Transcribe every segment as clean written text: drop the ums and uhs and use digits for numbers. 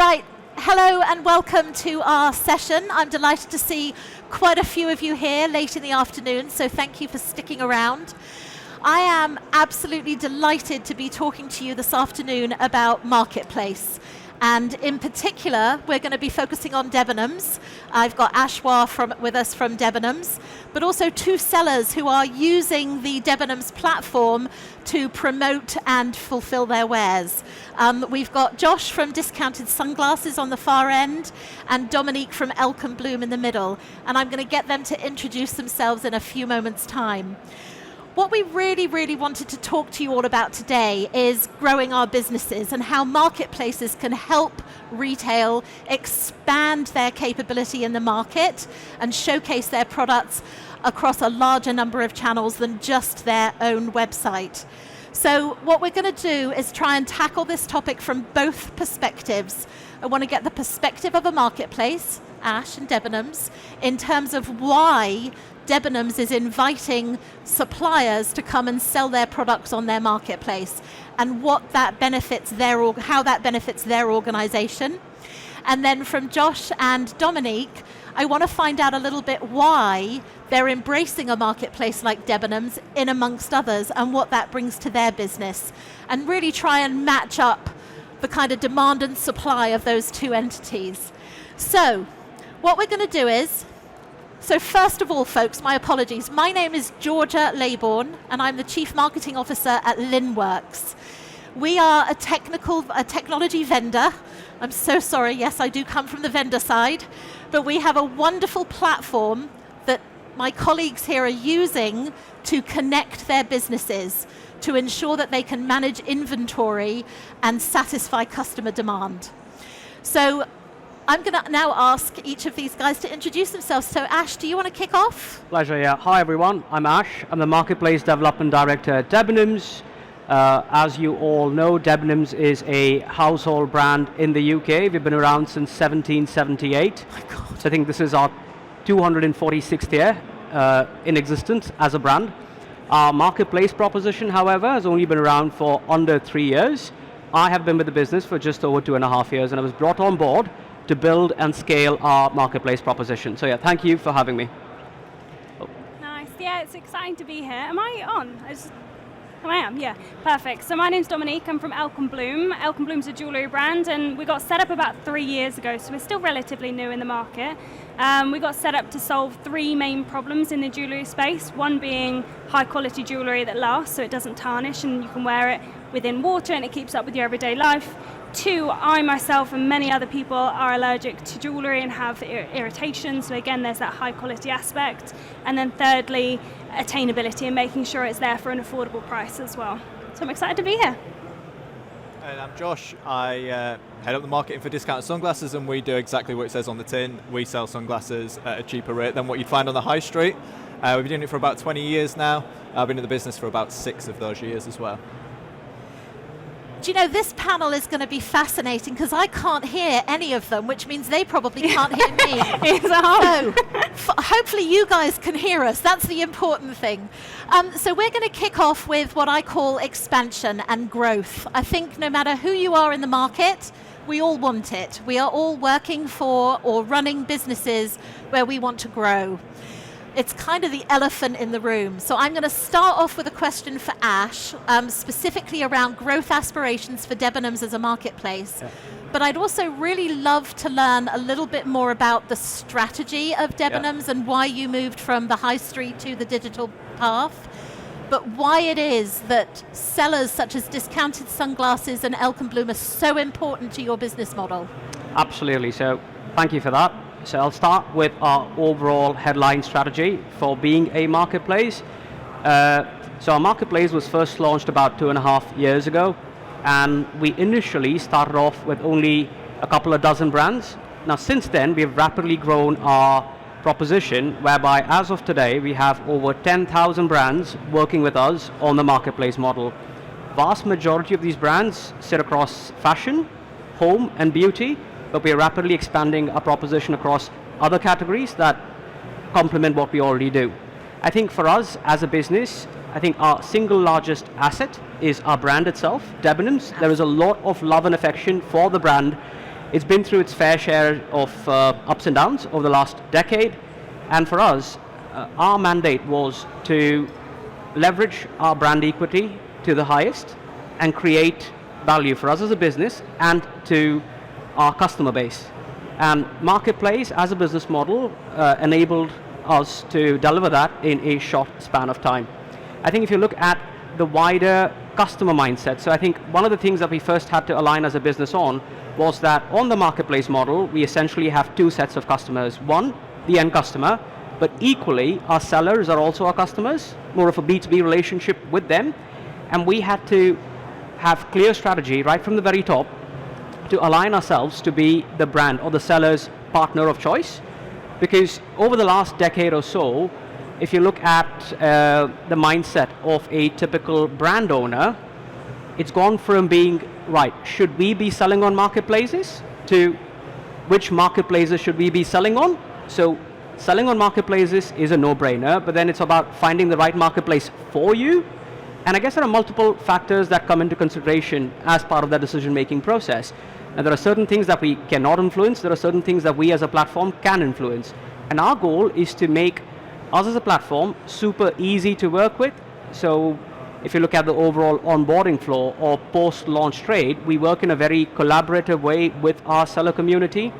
Right, hello and welcome to our session. I'm delighted to see quite a few of you here late in the afternoon, so thank you for sticking around. I am absolutely delighted to be talking to you this afternoon about Marketplace. And in particular, we're going to be focusing on Debenhams. I've got Ashwar with us from Debenhams, but also two sellers who are using the Debenhams platform to promote and fulfill their wares. We've got Josh from Discounted Sunglasses on the far end, and Dominique from Elk & Bloom in the middle. And I'm going to get them to introduce themselves in a few moments' time. What we really wanted to talk to you all about today is growing our businesses and how marketplaces can help retail expand their capability in the market and showcase their products across a larger number of channels than just their own website. So what we're going to do is try and tackle this topic from both perspectives. I want to get the perspective of a marketplace, Ash and Debenhams, in terms of why Debenhams is inviting suppliers to come and sell their products on their marketplace and what that benefits how that benefits their organization. And then from Josh and Dominique, I want to find out a little bit why they're embracing a marketplace like Debenhams in amongst others and what that brings to their business, and really try and match up the kind of demand and supply of those two entities. So what we're going to do is, so first of all, folks, my apologies. My name is Georgia Laybourne, and I'm the Chief Marketing Officer at Linworks. We are a technology vendor. I'm so sorry, yes, I do come from the vendor side, but we have a wonderful platform that my colleagues here are using to connect their businesses to ensure that they can manage inventory and satisfy customer demand. So I'm going to now ask each of these guys to introduce themselves. So Ash, do you want to kick off? Pleasure, yeah. Hi everyone, I'm Ash. I'm the Marketplace Development Director at Debenhams. As you all know, Debenhams is a household brand in the UK. We've been around since 1778. Oh my God. So I think this is our 246th year in existence as a brand. Our marketplace proposition, however, has only been around for under 3 years. I have been with the business for just over 2.5 years, and I was brought on board to build and scale our marketplace proposition. So yeah, thank you for having me. Nice, yeah, it's exciting to be here. Am I on? I am, yeah, perfect. So my name's Dominique, I'm from Elk & Bloom. Elk & Bloom's a jewellery brand, and we got set up about 3 years ago, so we're still relatively new in the market. We got set up to solve three main problems in the jewellery space, one being high quality jewellery that lasts, so it doesn't tarnish and you can wear it within water and it keeps up with your everyday life. Two, I myself and many other people are allergic to jewellery and have irritation, so again there's that high quality aspect. And then thirdly, attainability and making sure it's there for an affordable price as well. So I'm excited to be here. And I'm Josh. I head up the marketing for Discounted Sunglasses, and we do exactly what it says on the tin. We sell sunglasses at a cheaper rate than what you'd find on the high street. We've been doing it for about 20 years now. I've been in the business for about 6 of those years as well. Do you know, this panel is going to be fascinating because I can't hear any of them, which means they probably can't hear me. So hopefully you guys can hear us. That's the important thing. So we're going to kick off with what I call expansion and growth. I think no matter who you are in the market, we all want it. We are all working for or running businesses where we want to grow. It's kind of the elephant in the room. So I'm going to start off with a question for Ash, specifically around growth aspirations for Debenhams as a marketplace. Yeah. But I'd also really love to learn a little bit more about the strategy of Debenhams and why you moved from the high street to the digital path, but why it is that sellers such as Discounted Sunglasses and Elk & Bloom are so important to your business model. Absolutely, so thank you for that. So I'll start with our overall headline strategy for being a marketplace. So our marketplace was first launched about 2.5 years ago, and we initially started off with only a couple of dozen brands. Now since then, we've rapidly grown our proposition, whereby as of today, we have over 10,000 brands working with us on the marketplace model. Vast majority of these brands sit across fashion, home, and beauty, but we are rapidly expanding our proposition across other categories that complement what we already do. I think for us as a business, I think our single largest asset is our brand itself, Debenhams. There is a lot of love and affection for the brand, it's been through its fair share of ups and downs over the last decade. And for us, our mandate was to leverage our brand equity to the highest and create value for us as a business and to our customer base. And Marketplace as a business model enabled us to deliver that in a short span of time. I think if you look at the wider customer mindset, so I think one of the things that we first had to align as a business on was that on the Marketplace model, we essentially have two sets of customers. One, the end customer, but equally, our sellers are also our customers, more of a B2B relationship with them. And we had to have clear strategy right from the very top to align ourselves to be the brand or the seller's partner of choice. Because over the last decade or so, if you look at the mindset of a typical brand owner, it's gone from being, right, should we be selling on marketplaces, to which marketplaces should we be selling on? So selling on marketplaces is a no-brainer, but then it's about finding the right marketplace for you. And I guess there are multiple factors that come into consideration as part of that decision-making process. And there are certain things that we cannot influence, there are certain things that we as a platform can influence. And our goal is to make us as a platform super easy to work with. So if you look at the overall onboarding flow or post-launch trade, we work in a very collaborative way with our seller community.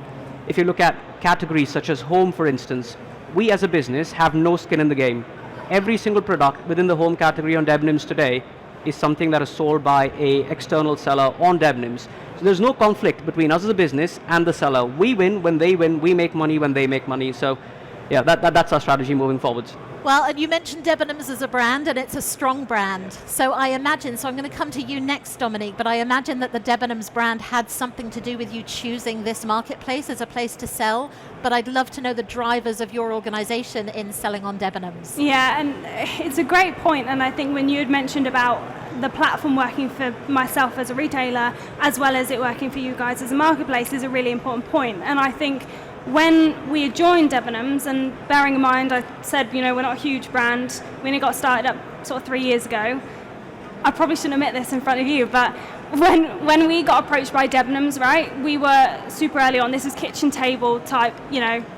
If you look at categories such as home, for instance, we as a business have no skin in the game. Every single product within the home category on Debenhams today is something that is sold by an external seller on Debenhams. So there's no conflict between us as a business and the seller. We win when they win, we make money when they make money. So yeah, that's our strategy moving forwards. Well, and you mentioned Debenhams as a brand, and it's a strong brand. So I imagine, so I'm going to come to you next, Dominique, but I imagine that the Debenhams brand had something to do with you choosing this marketplace as a place to sell, but I'd love to know the drivers of your organization in selling on Debenhams. Yeah, and it's a great point, and I think when you had mentioned about the platform working for myself as a retailer, as well as it working for you guys as a marketplace, is a really important point. And I think when we joined Debenhams, and bearing in mind I said, we're not a huge brand, we only got started up sort of 3 years ago. I probably shouldn't admit this in front of you, but when we got approached by Debenhams, right, we were super early on. This is kitchen table type,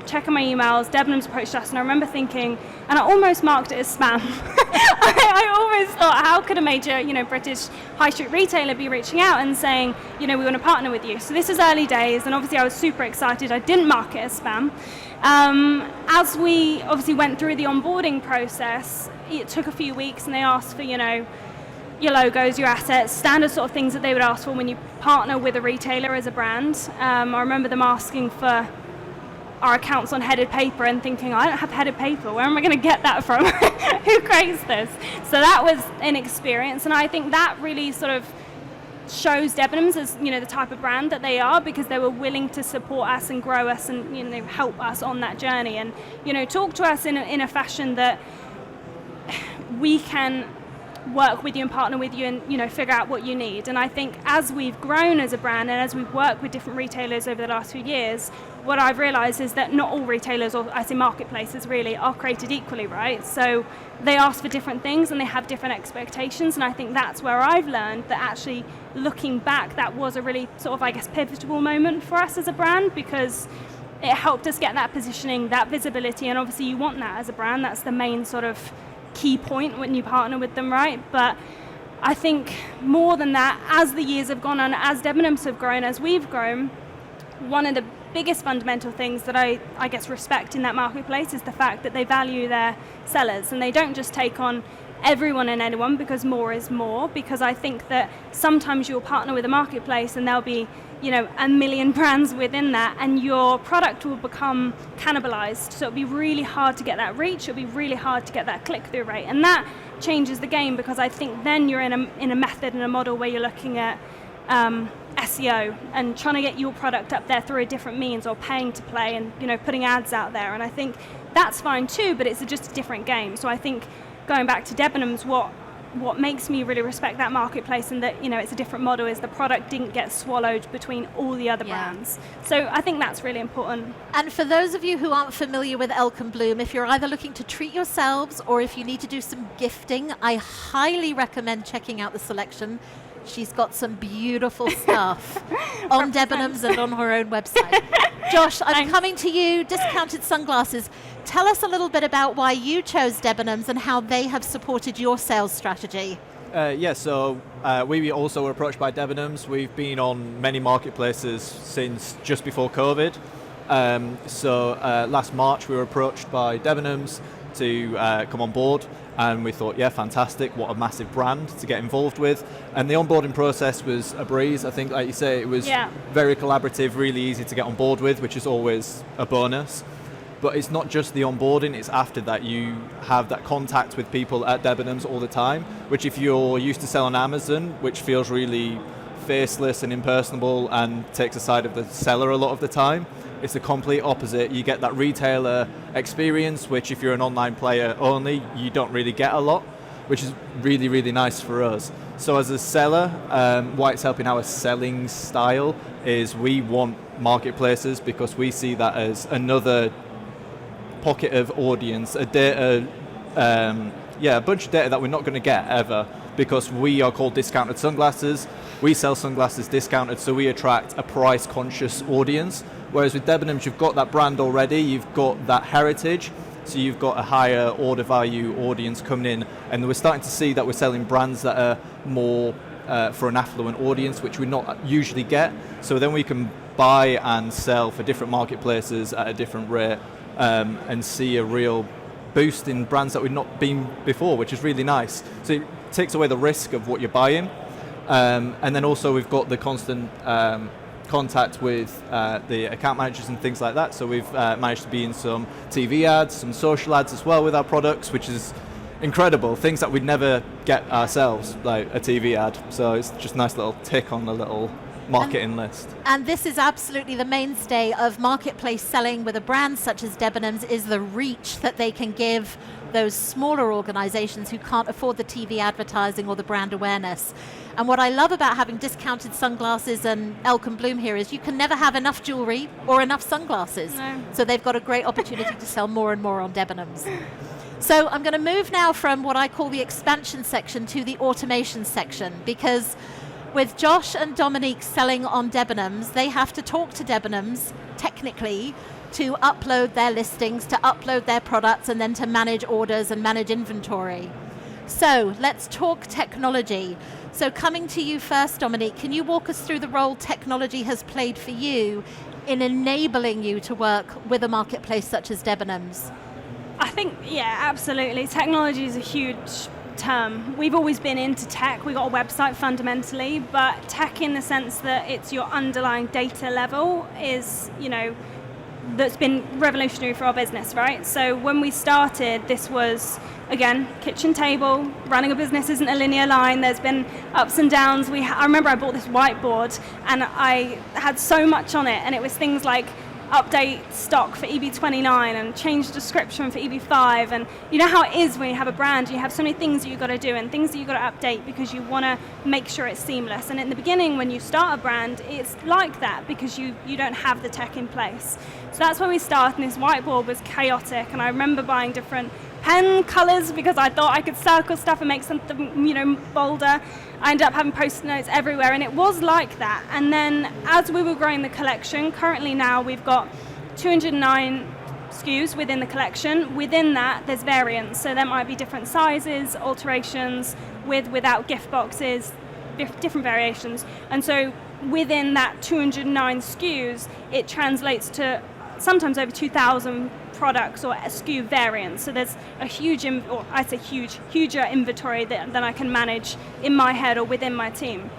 checking my emails. Debenhams approached us, and I remember thinking, and I almost marked it as spam. I almost thought, how could a major, British high street retailer be reaching out and saying, we want to partner with you? So this is early days, and obviously I was super excited. I didn't mark it as spam. As we obviously went through the onboarding process, it took a few weeks, and they asked for, your logos, your assets, standard sort of things that they would ask for when you partner with a retailer as a brand. I remember them asking for our accounts on headed paper and thinking, I don't have headed paper, where am I going to get that from? Who creates this? So that was an experience, and I think that really sort of shows Debenhams as the type of brand that they are, because they were willing to support us and grow us and help us on that journey, and talk to us in a fashion that we can work with you and partner with you and figure out what you need. And I think as we've grown as a brand and as we've worked with different retailers over the last few years, what I've realized is that not all retailers, or I say marketplaces really, are created equally, right? So they ask for different things and they have different expectations, and I think that's where I've learned that actually looking back, that was a really sort of, I guess, pivotal moment for us as a brand, because it helped us get that positioning, that visibility, and obviously you want that as a brand. That's the main sort of key point when you partner with them, right? But I think more than that, as the years have gone on, as Debenhams have grown, as we've grown, one of the biggest fundamental things that I guess respect in that marketplace is the fact that they value their sellers, and they don't just take on everyone and anyone, because more is more. Because I think that sometimes you'll partner with a marketplace and there'll be a million brands within that, and your product will become cannibalized. So it'll be really hard to get that reach, it'll be really hard to get that click-through rate, and that changes the game, because I think then you're in a method and a model where you're looking at SEO and trying to get your product up there through a different means, or paying to play and putting ads out there. And I think that's fine too, but it's just a different game. So I think going back to Debenhams, what makes me really respect that marketplace and that it's a different model is the product didn't get swallowed between all the other brands. So I think that's really important. And for those of you who aren't familiar with Elk & Bloom, if you're either looking to treat yourselves or if you need to do some gifting, I highly recommend checking out the selection. She's got some beautiful stuff on Debenhams and on her own website. Josh, I'm coming to you, Discounted Sunglasses. Tell us a little bit about why you chose Debenhams and how they have supported your sales strategy. So we also were approached by Debenhams. We've been on many marketplaces since just before COVID. Last March we were approached by Debenhams to come on board, and we thought, yeah, fantastic, what a massive brand to get involved with. And the onboarding process was a breeze. I think, like you say, it was very collaborative, really easy to get on board with, which is always a bonus. But it's not just the onboarding, it's after that you have that contact with people at Debenhams all the time, which if you're used to selling on Amazon, which feels really faceless and impersonable and takes the side of the seller a lot of the time, it's the complete opposite. You get that retailer experience, which if you're an online player only, you don't really get a lot, which is really, really nice for us. So as a seller, why it's helping our selling style is we want marketplaces because we see that as another pocket of audience, a bunch of data that we're not going to get ever, because we are called Discounted Sunglasses. We sell sunglasses discounted, so we attract a price-conscious audience. Whereas with Debenhams, you've got that brand already, you've got that heritage, so you've got a higher order value audience coming in, and we're starting to see that we're selling brands that are more for an affluent audience, which we not usually get. So then we can buy and sell for different marketplaces at a different rate. And see a real boost in brands that we've not been before, which is really nice. So it takes away the risk of what you're buying. And then also we've got the constant contact with the account managers and things like that. So we've managed to be in some TV ads, some social ads as well with our products, which is incredible. Things that we'd never get ourselves, like a TV ad. So it's just a nice little tick on the little marketing list. And this is absolutely the mainstay of marketplace selling with a brand such as Debenhams, is the reach that they can give those smaller organizations who can't afford the TV advertising or the brand awareness. And what I love about having Discounted Sunglasses and Elkin Bloom here is you can never have enough jewelry or enough sunglasses. No. So they've got a great opportunity to sell more and more on Debenhams. So I'm going to move now from what I call the expansion section to the automation section, because with Josh and Dominique selling on Debenhams, they have to talk to Debenhams technically to upload their listings, to upload their products, and then to manage orders and manage inventory. So let's talk technology. So coming to you first, Dominique, can you walk us through the role technology has played for you in enabling you to work with a marketplace such as Debenhams? I think, yeah, absolutely. Technology is a huge term. We've always been into tech. We've got a website fundamentally, but tech in the sense that it's your underlying data level is, that's been revolutionary for our business, right? So when we started, this was, again, kitchen table. Running a business isn't a linear line. There's been ups and downs. I remember I bought this whiteboard and I had so much on it, and it was things like update stock for EB29 and change description for EB5, and you know how it is when you have a brand, you have so many things that you've got to do and things that you've got to update because you want to make sure it's seamless. And in the beginning, when you start a brand, it's like that because you don't have the tech in place. So that's when we started, and this whiteboard was chaotic, and I remember buying different pen colors because I thought I could circle stuff and make something bolder. I ended up having post-it notes everywhere, and it was like that. And then as we were growing the collection, currently now we've got 209 SKUs within the collection. Within that, there's variants. So there might be different sizes, alterations, without gift boxes, different variations. And so within that 209 SKUs, it translates to sometimes over 2,000 products or SKU variants. So there's a huger inventory than I can manage in my head or within my team.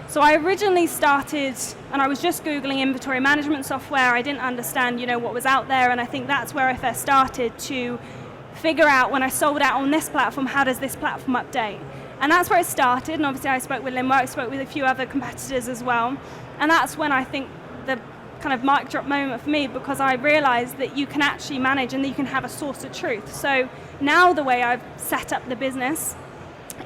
So I originally started, and I was just Googling inventory management software. I didn't understand, what was out there, and I think that's where I first started to figure out, when I sold out on this platform, how does this platform update? And that's where it started, and obviously I spoke with Limbo, I spoke with a few other competitors as well, and that's when I think the kind of mic drop moment for me, because I realized that you can actually manage and that you can have a source of truth. So now the way I've set up the business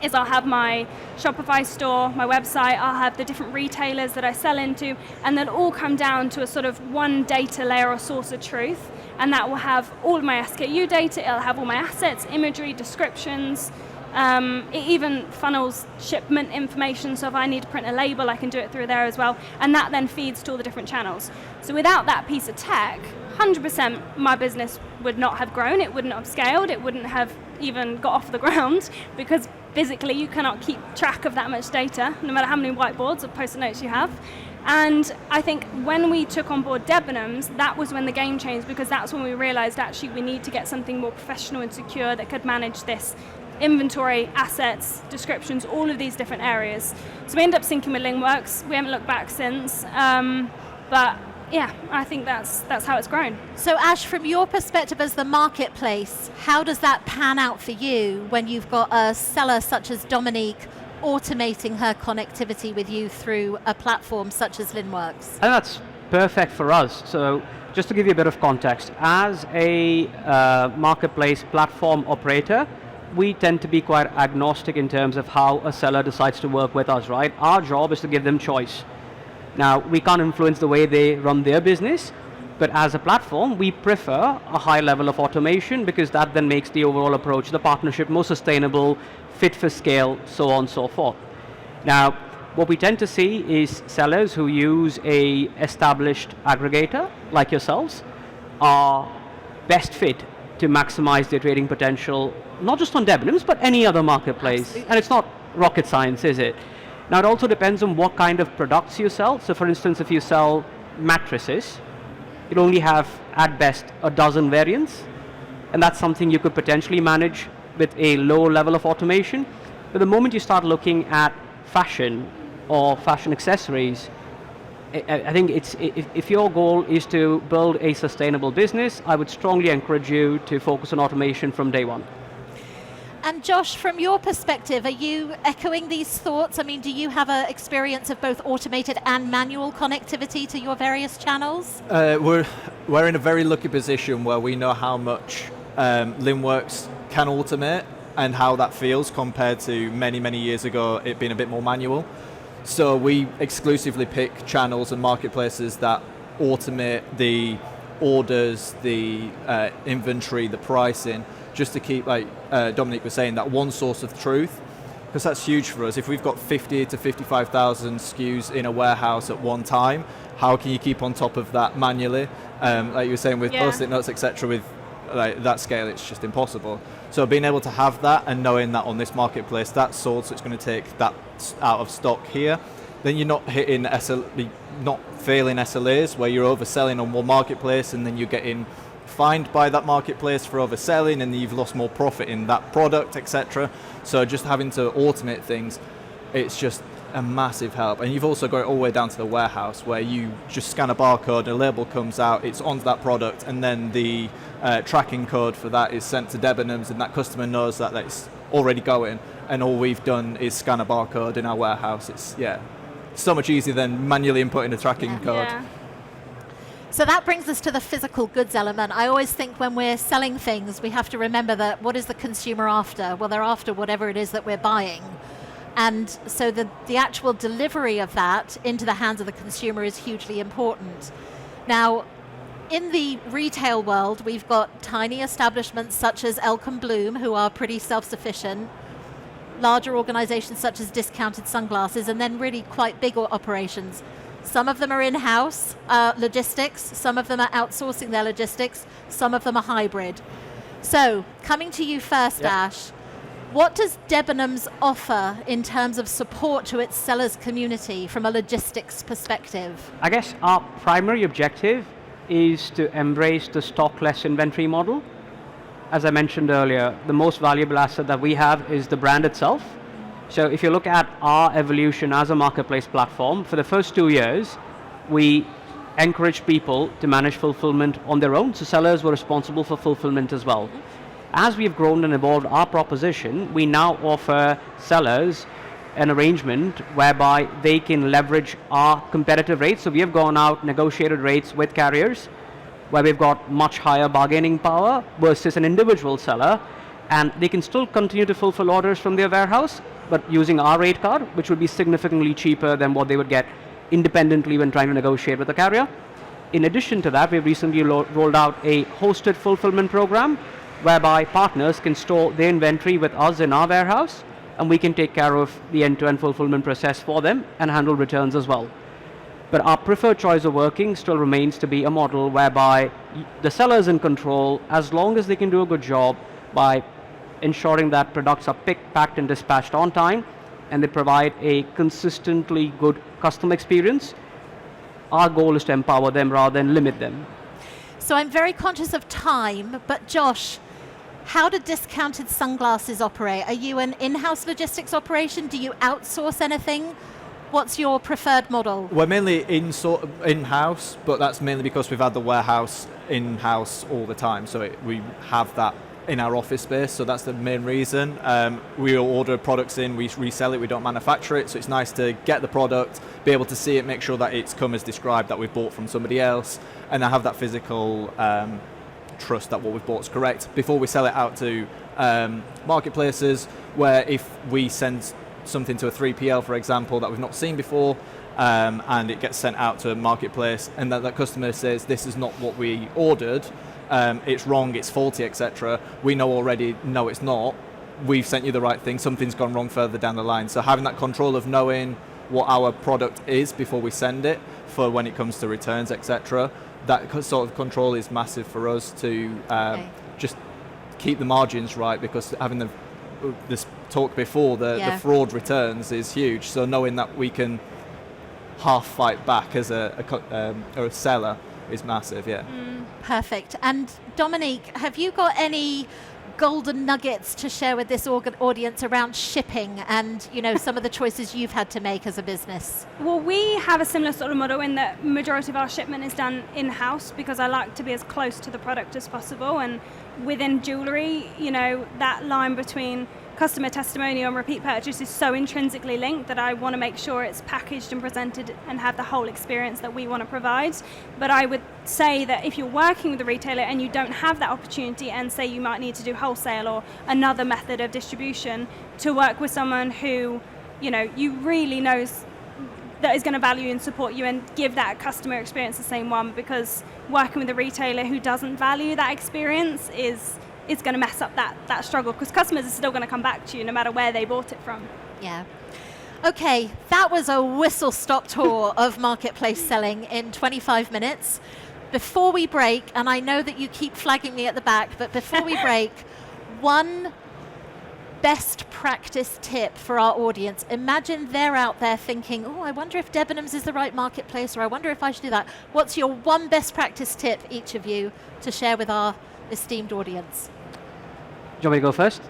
is I'll have my Shopify store, my website, I'll have the different retailers that I sell into, and they'll all come down to a sort of one data layer or source of truth, and that will have all of my SKU data, it'll have all my assets, imagery, descriptions, It even funnels shipment information, so if I need to print a label, I can do it through there as well, and that then feeds to all the different channels. So without that piece of tech, 100% my business would not have grown, it wouldn't have scaled, it wouldn't have even got off the ground, because physically you cannot keep track of that much data, no matter how many whiteboards or post-it notes you have. And I think when we took on board Debenhams, that was when the game changed, because that's when we realized actually we need to get something more professional and secure that could manage this inventory, assets, descriptions, all of these different areas. So we ended up syncing with Linkworks. We haven't looked back since, but yeah, I think that's how it's grown. So Ash, from your perspective as the marketplace, how does that pan out for you when you've got a seller such as Dominique automating her connectivity with you through a platform such as Linkworks? And that's perfect for us. So just to give you a bit of context, as a marketplace platform operator, we tend to be quite agnostic in terms of how a seller decides to work with us, right? Our job is to give them choice. Now, we can't influence the way they run their business, but as a platform, we prefer a high level of automation because that then makes the overall approach, the partnership, more sustainable, fit for scale, so on and so forth. Now, what we tend to see is sellers who use a established aggregator, like yourselves, are best fit to maximize their trading potential, not just on Debenhams, but any other marketplace. Absolutely. And it's not rocket science, is it? Now, it also depends on what kind of products you sell. So, for instance, if you sell mattresses, you'll only have, at best, a dozen variants, and that's something you could potentially manage with a low level of automation. But the moment you start looking at fashion or fashion accessories, I think if your goal is to build a sustainable business, I would strongly encourage you to focus on automation from day one. And Josh, from your perspective, are you echoing these thoughts? I mean, do you have an experience of both automated and manual connectivity to your various channels? We're in a very lucky position where we know how much Linkworks can automate and how that feels compared to many years ago it being a bit more manual. So we exclusively pick channels and marketplaces that automate the orders, the inventory, the pricing, just to keep, like Dominique was saying, that one source of truth, because that's huge for us. If we've got 50 to 55,000 SKUs in a warehouse at one time, how can you keep on top of that manually? Like you were saying with post-it notes, etc., with like that scale, it's just impossible. So being able to have that and knowing that on this marketplace that's sold, so it's going to take that out of stock here, then you're not hitting not failing SLAs where you're overselling on one marketplace and then you're getting fined by that marketplace for overselling and you've lost more profit in that product, etc. So just having to automate things, it's just a massive help. And you've also got it all the way down to the warehouse where you just scan a barcode, a label comes out, it's onto that product, and then the tracking code for that is sent to Debenhams, and that customer knows that it's already going, and all we've done is scan a barcode in our warehouse. It's so much easier than manually inputting a tracking code. Yeah. So that brings us to the physical goods element. I always think when we're selling things, we have to remember that what is the consumer after? Well, they're after whatever it is that we're buying. And so the actual delivery of that into the hands of the consumer is hugely important. Now, in the retail world, we've got tiny establishments such as Elk & Bloom, who are pretty self-sufficient, larger organizations such as Discounted Sunglasses, and then really quite big operations. Some of them are in-house logistics, some of them are outsourcing their logistics, some of them are hybrid. So, coming to you first, Ash, what does Debenhams offer in terms of support to its sellers community from a logistics perspective? I guess our primary objective is to embrace the stockless inventory model. As I mentioned earlier, the most valuable asset that we have is the brand itself. So if you look at our evolution as a marketplace platform, for the first 2 years, we encouraged people to manage fulfillment on their own, so sellers were responsible for fulfillment as well. As we've grown and evolved our proposition, we now offer sellers an arrangement whereby they can leverage our competitive rates. So we have gone out, negotiated rates with carriers, where we've got much higher bargaining power versus an individual seller, and they can still continue to fulfill orders from their warehouse, but using our rate card, which would be significantly cheaper than what they would get independently when trying to negotiate with a carrier. In addition to that, we've recently rolled out a hosted fulfillment program, whereby partners can store their inventory with us in our warehouse, and we can take care of the end-to-end fulfillment process for them and handle returns as well. But our preferred choice of working still remains to be a model whereby the seller is in control as long as they can do a good job by ensuring that products are picked, packed, and dispatched on time, and they provide a consistently good customer experience. Our goal is to empower them rather than limit them. So I'm very conscious of time, but Josh, how do discounted sunglasses operate? Are you an in-house logistics operation? Do you outsource anything? What's your preferred model? We're mainly in-house, but that's mainly because we've had the warehouse in-house all the time. So we have that in our office space, so that's the main reason. We order products in, we resell it, we don't manufacture it, so it's nice to get the product, be able to see it, make sure that it's come as described, that we've bought from somebody else, and I have that physical trust that what we've bought is correct before we sell it out to marketplaces, where if we send something to a 3PL, for example, that we've not seen before, and it gets sent out to a marketplace, and that customer says this is not what we ordered, it's wrong, it's faulty, etc. We already know it's not. We've sent you the right thing. Something's gone wrong further down the line. So having that control of knowing what our product is before we send it, for when it comes to returns, etc. That sort of control is massive for us to just keep the margins right, because having this talk before, the fraud returns is huge. So knowing that we can half fight back as a seller is massive, Perfect. And Dominique, have you got any golden nuggets to share with this audience around shipping and some of the choices you've had to make as a business? Well, we have a similar sort of model in that majority of our shipment is done in-house, because I like to be as close to the product as possible. And within jewellery, that line between customer testimonial and repeat purchase is so intrinsically linked that I want to make sure it's packaged and presented and have the whole experience that we want to provide. But I would say that if you're working with a retailer and you don't have that opportunity, and say you might need to do wholesale or another method of distribution, to work with someone who you really knows that is going to value and support you and give that customer experience the same one, because working with a retailer who doesn't value that experience is going to mess up that struggle, because customers are still going to come back to you no matter where they bought it from. Yeah. Okay, that was a whistle-stop tour of marketplace selling in 25 minutes. Before we break, and I know that you keep flagging me at the back, but before we break, one best practice tip for our audience. Imagine they're out there thinking, oh, I wonder if Debenhams is the right marketplace, or I wonder if I should do that. What's your one best practice tip, each of you, to share with our esteemed audience? Do you want me to go first?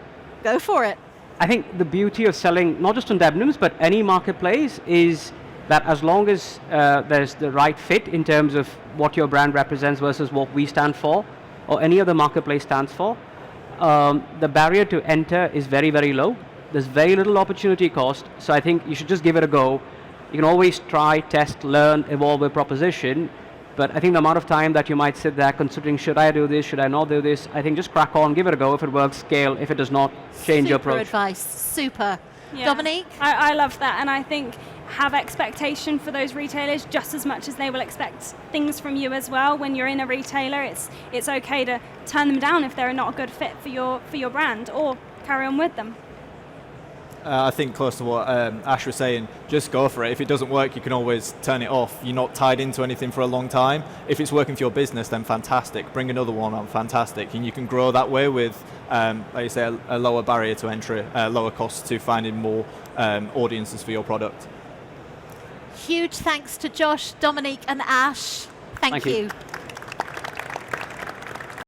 Go for it. I think the beauty of selling, not just on Debenhams, but any marketplace, is that as long as there's the right fit in terms of what your brand represents versus what we stand for, or any other marketplace stands for, the barrier to enter is very, very low. There's very little opportunity cost, so I think you should just give it a go. You can always try, test, learn, evolve a proposition, but I think the amount of time that you might sit there considering, should I do this, should I not do this, I think just crack on, give it a go. If it works, scale. If it does not, change your approach. Super advice, super. Yeah. Dominique? I love that, and I think have expectation for those retailers just as much as they will expect things from you as well. When you're in a retailer, it's okay to turn them down if they're not a good fit for your brand, or carry on with them. I think close to what Ash was saying, just go for it. If it doesn't work, you can always turn it off. You're not tied into anything for a long time. If it's working for your business, then fantastic. Bring another one on, fantastic. And you can grow that way with, like you say, a lower barrier to entry, lower costs to finding more audiences for your product. Huge thanks to Josh, Dominique and Ash. Thank you.